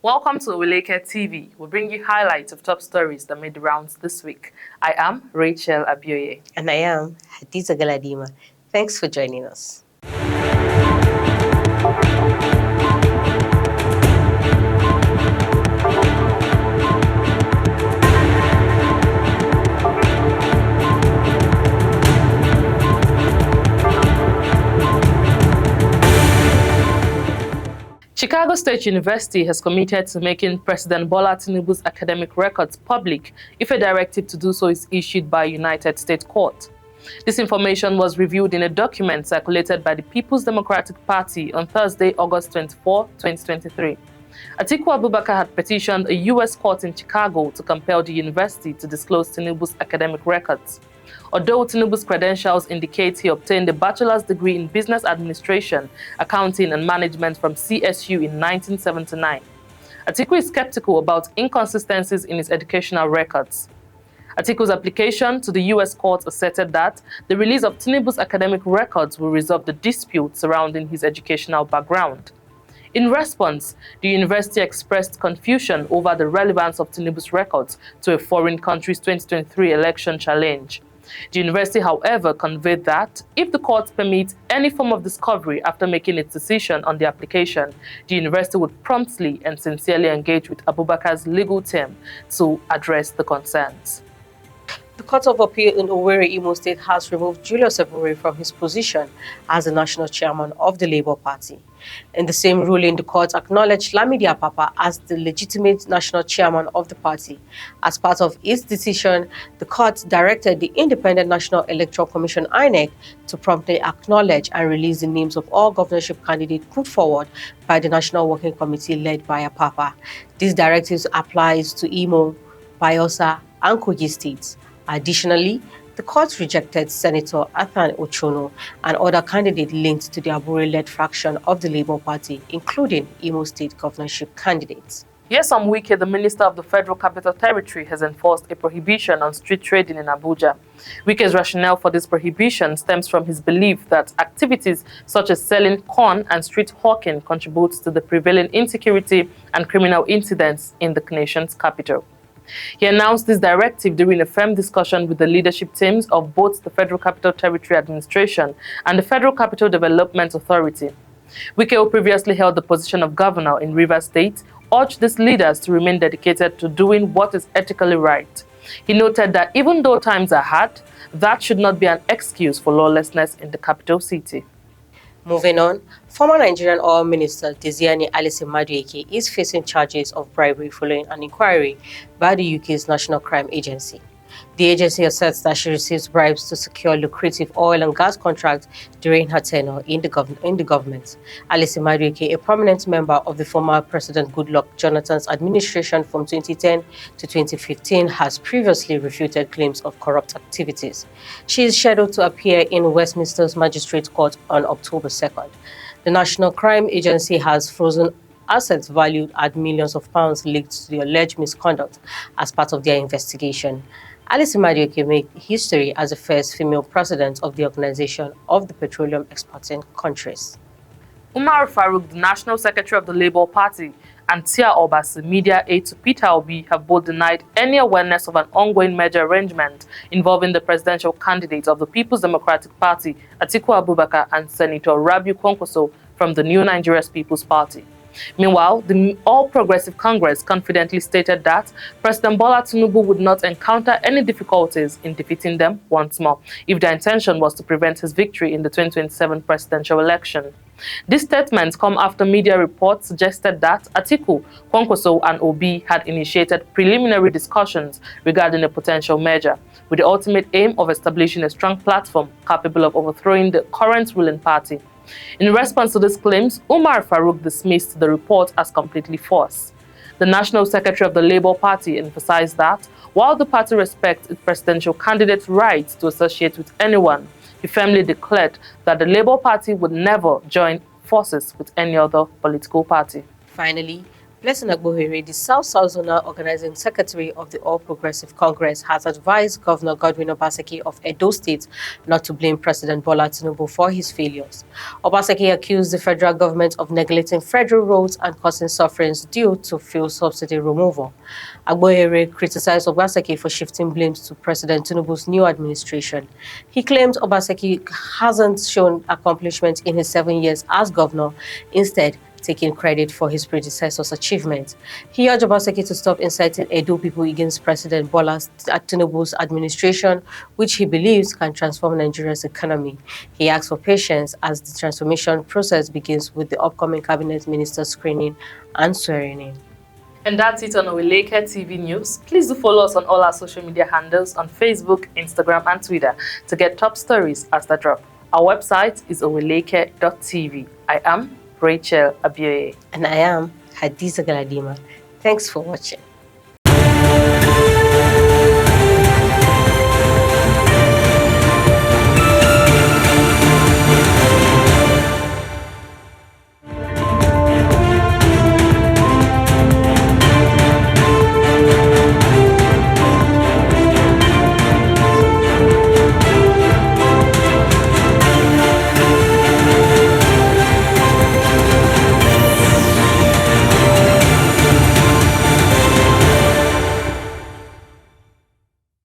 Welcome to Oweleketv. We bring you highlights of top stories that made the rounds this week. I am Rachel Abioye. And I am Hadiza Galadima. Thanks for joining us. Chicago State University has committed to making President Bola Tinubu's academic records public if a directive to do so is issued by a United States court. This information was revealed in a document circulated by the People's Democratic Party on Thursday, August 24, 2023. Atiku Abubakar had petitioned a U.S. court in Chicago to compel the university to disclose Tinubu's academic records. Although Tinubu's credentials indicate he obtained a bachelor's degree in business administration, accounting and management from CSU in 1979, Atiku is skeptical about inconsistencies in his educational records. Atiku's application to the U.S. court asserted that the release of Tinubu's academic records will resolve the dispute surrounding his educational background. In response, the university expressed confusion over the relevance of Tinubu's records to a foreign country's 2023 election challenge. The university, however, conveyed that if the court permits any form of discovery after making its decision on the application, the university would promptly and sincerely engage with Abubakar's legal team to address the concerns. The Court of Appeal in Owerri, Imo State has removed Julius from his position as the national chairman of the Labour Party. In the same ruling, the court acknowledged Lamidi Apapa as the legitimate national chairman of the party. As part of its decision, the court directed the Independent National Electoral Commission (INEC) to promptly acknowledge and release the names of all governorship candidates put forward by the National Working Committee led by Apapa. These directives applies to Imo, Bayelsa, and Kogi states. Additionally, the court rejected Senator Athan Ochono and other candidates linked to the Abure-led fraction of the Labour Party, including Imo State governorship candidates. Yes, Wike, the Minister of the Federal Capital Territory, has enforced a prohibition on street trading in Abuja. Wike's rationale for this prohibition stems from his belief that activities such as selling corn and street hawking contribute to the prevailing insecurity and criminal incidents in the nation's capital. He announced this directive during a firm discussion with the leadership teams of both the Federal Capital Territory Administration and the Federal Capital Development Authority. Wike, who previously held the position of governor in Rivers State, urged these leaders to remain dedicated to doing what is ethically right. He noted that even though times are hard, that should not be an excuse for lawlessness in the capital city. Moving on, former Nigerian Oil Minister Diziani Alison-Madueke is facing charges of bribery following an inquiry by the UK's National Crime Agency. The agency asserts that she receives bribes to secure lucrative oil and gas contracts during her tenure in the government. Alison-Madueke, a prominent member of the former President Goodluck Jonathan's administration from 2010 to 2015, has previously refuted claims of corrupt activities. She is scheduled to appear in Westminster's Magistrates Court on October 2nd. The National Crime Agency has frozen assets valued at millions of pounds linked to the alleged misconduct as part of their investigation. Alison-Madueke made history as the first female president of the Organization of the Petroleum Exporting Countries. Umar Farouk, the National Secretary of the Labour Party, and Tia Obasi, media aide to Peter Obi, have both denied any awareness of an ongoing merger arrangement involving the presidential candidates of the People's Democratic Party, Atiku Abubakar, and Senator Rabiu Kwankwaso from the New Nigerian People's Party. Meanwhile, the All Progressive Congress confidently stated that President Bola Tinubu would not encounter any difficulties in defeating them once more if their intention was to prevent his victory in the 2027 presidential election. These statements come after media reports suggested that Atiku, Kwankwaso, and Obi had initiated preliminary discussions regarding a potential merger, with the ultimate aim of establishing a strong platform capable of overthrowing the current ruling party. In response to these claims, Umar Farouk dismissed the report as completely false. The National Secretary of the Labour Party emphasized that while the party respects its presidential candidate's right to associate with anyone, he firmly declared that the Labour Party would never join forces with any other political party. Finally, Blessing Agbohere, the South Zonal Organizing Secretary of the All Progressive Congress, has advised Governor Godwin Obaseki of Edo State not to blame President Bola Tinubu for his failures. Obaseki accused the federal government of neglecting federal roads and causing sufferings due to fuel subsidy removal. Agbohere criticized Obaseki for shifting blames to President Tinubu's new administration. He claimed Obaseki hasn't shown accomplishment in his 7 years as governor, instead taking credit for his predecessor's achievements. He urged Obaseki to stop inciting Edo people against President Bola Tinubu's administration, which he believes can transform Nigeria's economy. He asked for patience as the transformation process begins with the upcoming cabinet minister screening and swearing in. And that's it on Oweleketv News. Please do follow us on all our social media handles on Facebook, Instagram, and Twitter to get top stories as they drop. Our website is oweleketv. I am Rachel Abioye. And I am Hadiza Galadima. Thanks for watching.